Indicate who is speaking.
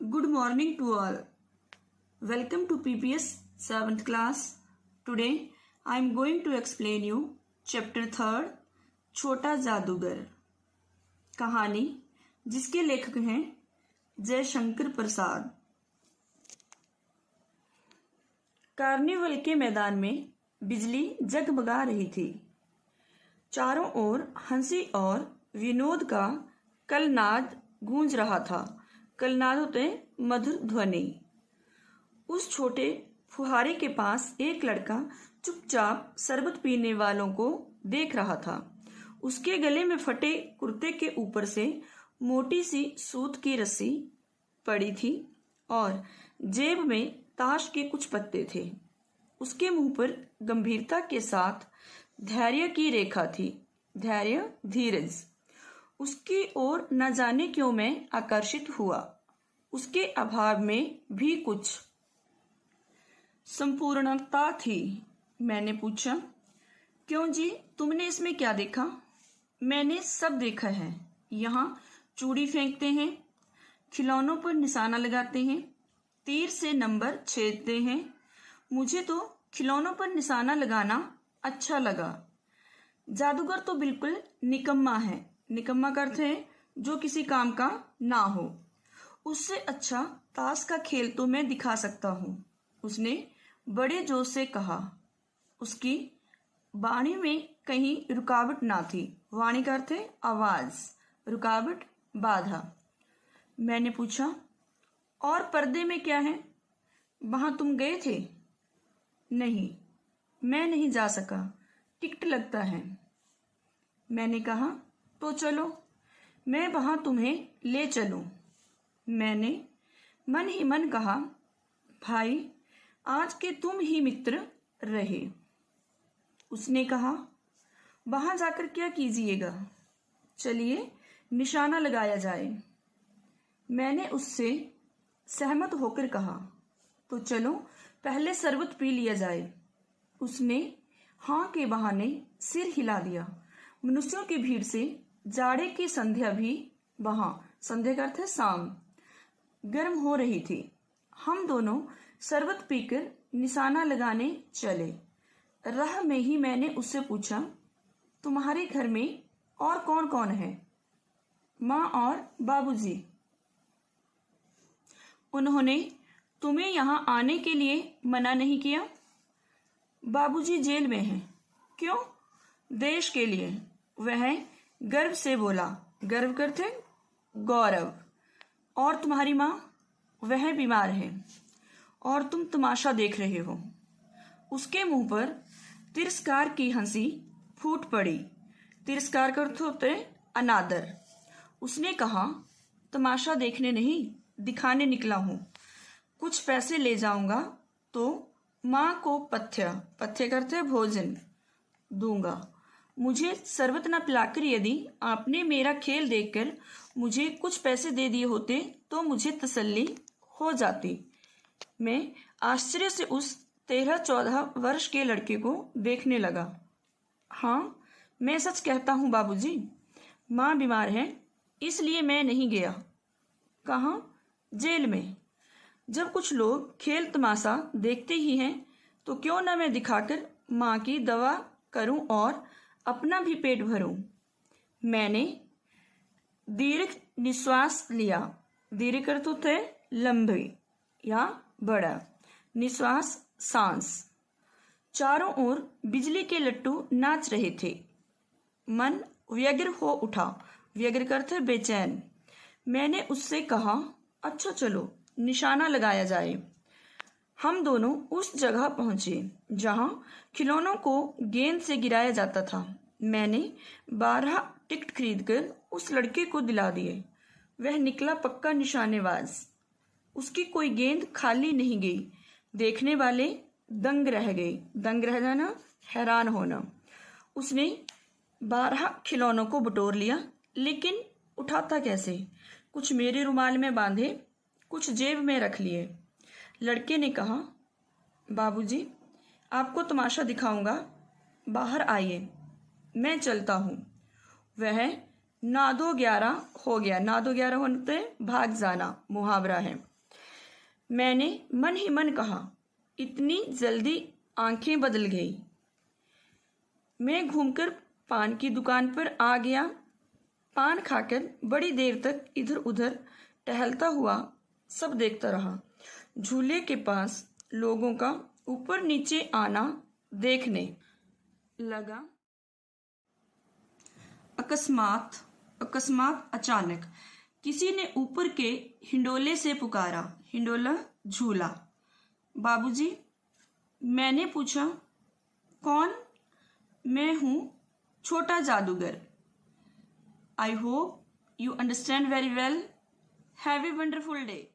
Speaker 1: Good morning to all. Welcome to PPS 7th class. Today I am going to explain you chapter 3rd छोटा जादूगर। कहानी जिसके लेखक हैं जयशंकर प्रसाद। कार्निवल के मैदान में बिजली जगमगा रही थी। चारों ओर हंसी और विनोद का कलनाद गूंज रहा था। कलनाद होते मधुर ध्वनि। उस छोटे फुहारे के पास एक लड़का चुपचाप शरबत पीने वालों को देख रहा था। उसके गले में फटे कुर्ते के ऊपर से मोटी सी सूत की रस्सी पड़ी थी और जेब में ताश के कुछ पत्ते थे। उसके मुंह पर गंभीरता के साथ धैर्य की रेखा थी। धैर्य, धीरज। उसकी ओर न जाने क्यों मैं आकर्षित हुआ। उसके अभाव में भी कुछ संपूर्णता थी। मैंने पूछा, क्यों जी, तुमने इसमें क्या देखा? मैंने सब देखा है। यहाँ चूड़ी फेंकते हैं, खिलौनों पर निशाना लगाते हैं, तीर से नंबर छेदते हैं। मुझे तो खिलौनों पर निशाना लगाना अच्छा लगा। जादूगर तो बिल्कुल निकम्मा है। निकम्मा का अर्थ है जो किसी काम का ना हो। उससे अच्छा ताश का खेल तो मैं दिखा सकता हूँ, उसने बड़े जोश से कहा। उसकी वाणी में कहीं रुकावट ना थी। वाणी का अर्थ है आवाज, रुकावट, बाधा। मैंने पूछा, और पर्दे में क्या है? वहां तुम गए थे? नहीं, मैं नहीं जा सका, टिकट लगता है। मैंने कहा, तो चलो, मैं वहां तुम्हें ले चलूं। मैंने मन ही मन कहा, भाई, आज के तुम ही मित्र रहे। उसने कहा, वहां जाकर क्या कीजिएगा? चलिए निशाना लगाया जाए। मैंने उससे सहमत होकर कहा, तो चलो पहले शरबत पी लिया जाए। उसने हाँ के बहाने सिर हिला दिया। मनुष्यों की भीड़ से जाड़े की संध्या भी वहां, संध्या का अर्थ है शाम, गर्म हो रही थी। हम दोनों शरबत पीकर निशाना लगाने चले। राह में ही मैंने उससे पूछा, तुम्हारे घर में और कौन कौन है? माँ और बाबूजी। उन्होंने तुम्हें यहाँ आने के लिए मना नहीं किया? बाबूजी जेल में हैं। क्यों? देश के लिए, वह गर्व से बोला। गर्व करते गौरव। और तुम्हारी माँ? वह बीमार है और तुम तमाशा देख रहे हो। उसके मुंह पर तिरस्कार की हंसी फूट पड़ी। तिरस्कार का अर्थ होते अनादर। उसने कहा, तमाशा देखने नहीं, दिखाने निकला हूं। कुछ पैसे ले जाऊंगा तो माँ को पथ्य करते भोजन दूंगा। मुझे शरबत न पिलाकर यदि आपने मेरा खेल देखकर मुझे कुछ पैसे दे दिए होते तो मुझे तसल्ली हो जाती। मैं आश्चर्य से उस 13-14 वर्ष के लड़के को देखने लगा। हाँ, मैं सच कहता हूँ बाबूजी, माँ बीमार है, इसलिए मैं नहीं गया। कहाँ? जेल में। जब कुछ लोग खेल तमाशा देखते ही हैं तो क्यों ना मैं दिखाकर माँ की दवा करूं और अपना भी पेट भरूं। मैंने दीर्घ निश्वास लिया। दीर्घ अर्थ होता है लंबी या बड़ा, निश्वास सांस। चारों ओर बिजली के लट्टू नाच रहे थे। मन व्यग्र हो उठा। व्यग्र का अर्थ है बेचैन। मैंने उससे कहा, अच्छा चलो निशाना लगाया जाए। हम दोनों उस जगह पहुंचे जहां खिलौनों को गेंद से गिराया जाता था। मैंने 12 टिकट खरीदकर उस लड़के को दिला दिए। वह निकला पक्का निशानेबाज। उसकी कोई गेंद खाली नहीं गई। देखने वाले दंग रह गए। दंग रह जाना, हैरान होना। उसने 12 खिलौनों को बटोर लिया, लेकिन उठाता कैसे? कुछ मेरे रुमाल में बांधे, कुछ जेब में रख लिए। लड़के ने कहा, बाबूजी, आपको तमाशा दिखाऊंगा, बाहर आइए, मैं चलता हूँ। वह 9-11 हो गया। 9-11 होते भाग जाना, मुहावरा है। मैंने मन ही मन कहा, इतनी जल्दी आंखें बदल गई। मैं घूमकर पान की दुकान पर आ गया। पान खाकर बड़ी देर तक इधर उधर टहलता हुआ सब देखता रहा। झूले के पास लोगों का ऊपर नीचे आना देखने लगा। अकस्मात अचानक किसी ने ऊपर के हिंडोले से पुकारा, हिंडोला झूला। बाबूजी, मैंने पूछा, कौन? मैं हूं छोटा जादूगर। I hope you understand very well. Have a wonderful day.